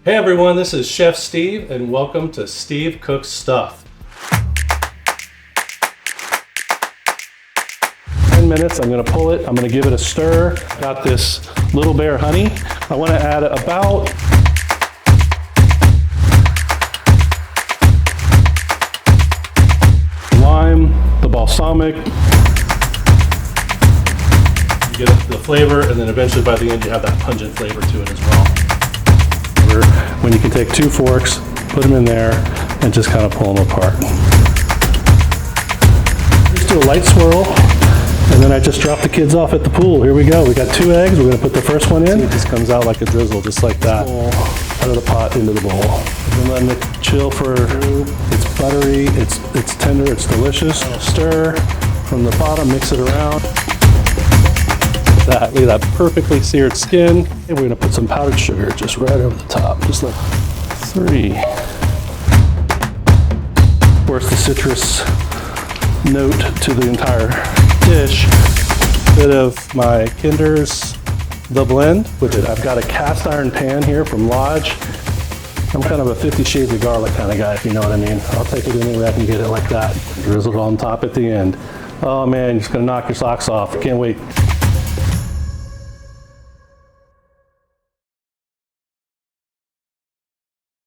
Hey everyone, this is Chef Steve and welcome to Steve Cooks Stuff. 10 minutes, I'm gonna pull it, I'm gonna give it a stir. Got this Little Bear honey. I wanna add about lime, the balsamic. You get the flavor and then eventually by the end you have that pungent flavor to it as well. When you can take 2 forks, put them in there, and just kind of pull them apart. Just do a light swirl, and then I just drop the kids off at the pool. Here we go. We got 2 eggs. We're going to put the first one in. It just comes out like a drizzle, just like that. Out of the pot into the bowl. And letting it chill for. It's buttery. It's tender. It's delicious. Stir from the bottom. Mix it around. That, look at that perfectly seared skin. And we're gonna put some powdered sugar just right over the top, just like 3. Of course, the citrus note to the entire dish. Bit of my Kinder's The Blend, which I've got a cast iron pan here from Lodge. I'm kind of a 50 Shades of Garlic kind of guy, if you know what I mean. I'll take it anywhere I can get it like that. Drizzle it on top at the end. Oh man, you're just gonna knock your socks off. Can't wait.